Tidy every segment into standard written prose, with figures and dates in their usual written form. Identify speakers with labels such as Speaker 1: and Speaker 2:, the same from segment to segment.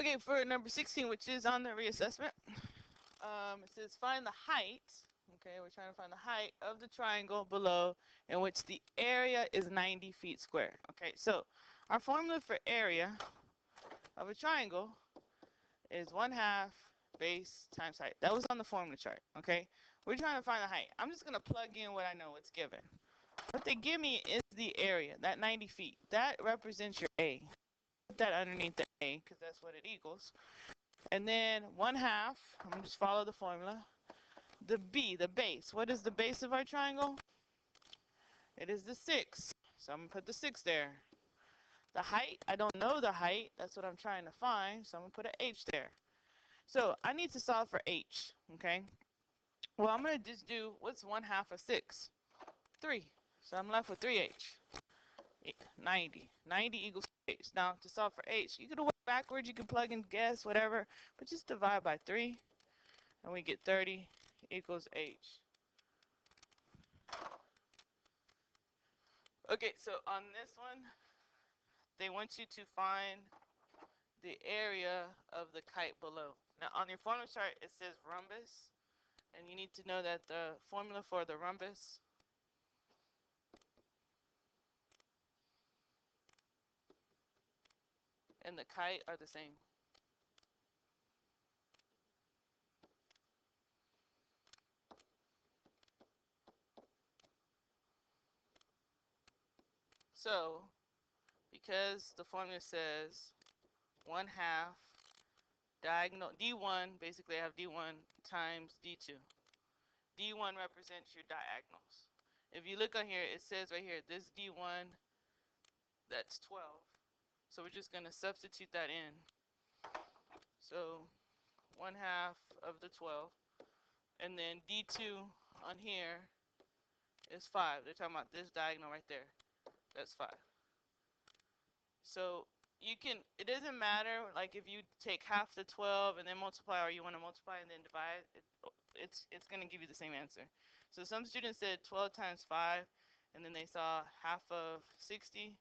Speaker 1: Okay, for number 16, which is on the reassessment, it says find the height. Okay, we're trying to find the height of the triangle below in which the area is 90 feet square. Okay, so our formula for area of a triangle is 1/2 base times height. That was on the formula chart. Okay, we're trying to find the height. I'm just going to plug in what I know it's given. What they give me is the area, that 90 feet. That represents your A. Put that underneath the A because that's what it equals. And then 1/2, I'm going to just follow the formula. The B, the base. What is the base of our triangle? It is the 6. So I'm going to put the 6 there. The height, I don't know the height. That's what I'm trying to find. So I'm going to put an H there. So I need to solve for H, okay? Well, I'm going to just do, what's 1/2 of 6? 3. So I'm left with 3H. 90. 90 equals H. Now, to solve for H, you could work backwards. You can plug in, guess, whatever. But just divide by 3. And we get 30 equals H. Okay, so on this one, they want you to find the area of the kite below. Now, on your formula chart, it says rhombus. And you need to know that the formula for the rhombus and the kite are the same. So, because the formula says 1/2 diagonal, D1, basically I have D1 times D2. D1 represents your diagonals. If you look on here, it says right here, this D1, that's 12. So we're just going to substitute that in. So 1/2 of the 12. And then D2 on here is 5. They're talking about this diagonal right there. That's 5. So you can, it doesn't matter, like if you take half the 12 and then multiply, or you want to multiply and then divide, it's going to give you the same answer. So some students said 12 times 5, and then they saw half of 60,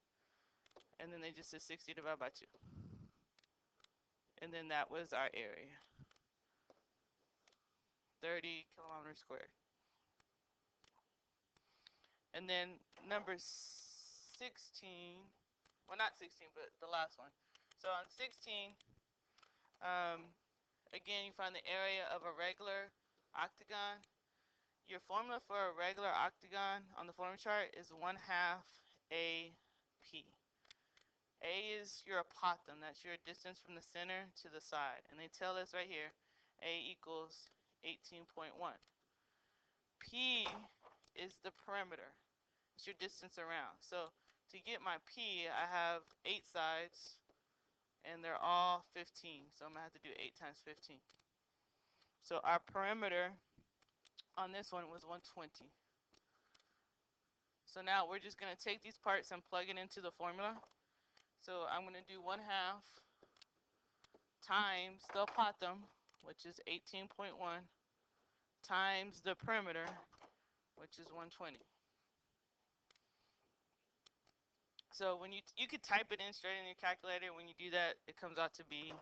Speaker 1: and then they just said 60 divided by 2. And then that was our area, 30 kilometers squared. And then number 16, well, not 16, but the last one. So on 16, again, you find the area of a regular octagon. Your formula for a regular octagon on the formula chart is 1/2 AP. A is your apothem. That's your distance from the center to the side. And they tell us right here, A equals 18.1. P is the perimeter. It's your distance around. So to get my P, I have 8 sides, and they're all 15. So I'm going to have to do 8 times 15. So our perimeter on this one was 120. So now we're just going to take these parts and plug it into the formula. So I'm going to do 1/2 times the apothem, which is 18.1, times the perimeter, which is 120. So when you could type it in straight in your calculator. When you do that, it comes out to be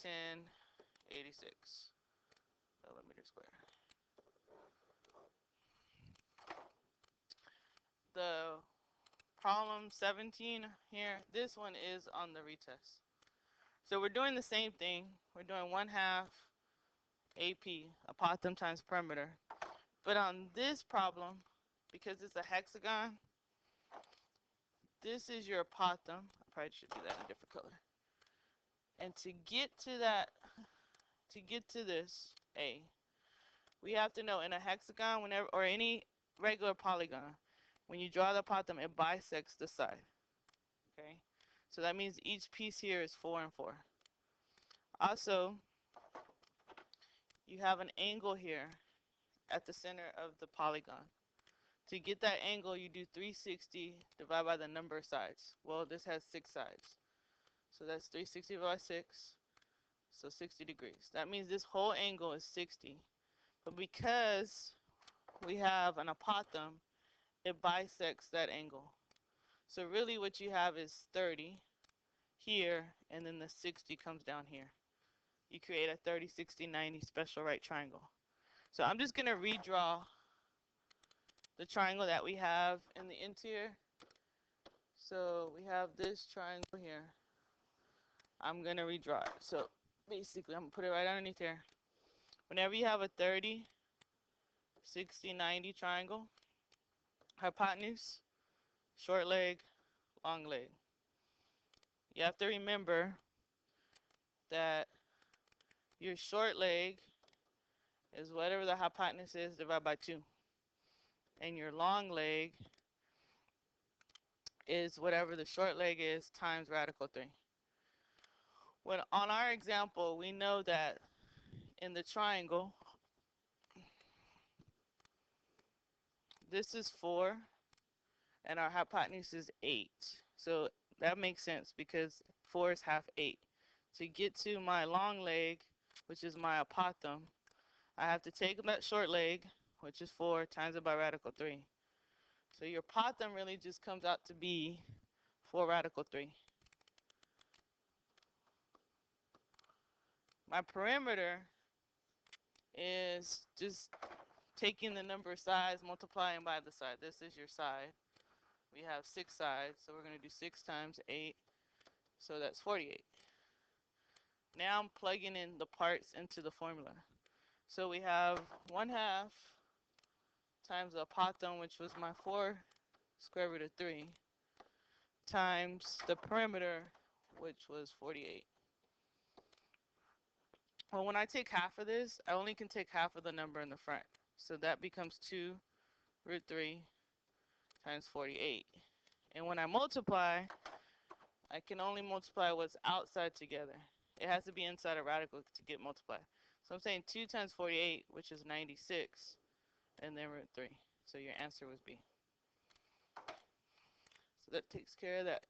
Speaker 1: 1086 millimeters squared. The problem 17 here, this one is on the retest. So we're doing the same thing. We're doing 1/2 AP, apothem times perimeter. But on this problem, because it's a hexagon, this is your apothem. I probably should do that in a different color. And to get to that, to get to this A, we have to know in a hexagon, whenever, or any regular polygon, when you draw the apothem, it bisects the side. Okay, so that means each piece here is 4 and 4. Also, you have an angle here at the center of the polygon. To get that angle, you do 360 divided by the number of sides. Well, this has 6 sides. So that's 360 divided by 6. So 60 degrees. That means this whole angle is 60. But because we have an apothem, it bisects that angle. So really what you have is 30 here, and then the 60 comes down here. You create a 30, 60, 90 special right triangle. So I'm just going to redraw the triangle that we have in the interior. So we have this triangle here. I'm going to redraw it. So basically, I'm going to put it right underneath here. Whenever you have a 30, 60, 90 triangle, hypotenuse, short leg, long leg. You have to remember that your short leg is whatever the hypotenuse is divided by 2. And your long leg is whatever the short leg is times radical 3. When on our example, we know that in the triangle, this is 4 and our hypotenuse is 8. So that makes sense because 4 is half 8. To get to my long leg, which is my apothem, I have to take that short leg, which is 4, times it by radical 3. So your apothem really just comes out to be 4 radical 3. My perimeter is just taking the number of sides, multiplying by the side. This is your side. We have 6 sides, so we're going to do 6 times 8, so that's 48. Now I'm plugging in the parts into the formula. So we have 1/2 times the apothem, which was my 4 square root of 3, times the perimeter, which was 48. Well, when I take half of this, I only can take half of the number in the front. So that becomes 2 root 3 times 48. And when I multiply, I can only multiply what's outside together. It has to be inside a radical to get multiplied. So I'm saying 2 times 48, which is 96, and then root 3. So your answer was B. So that takes care of that.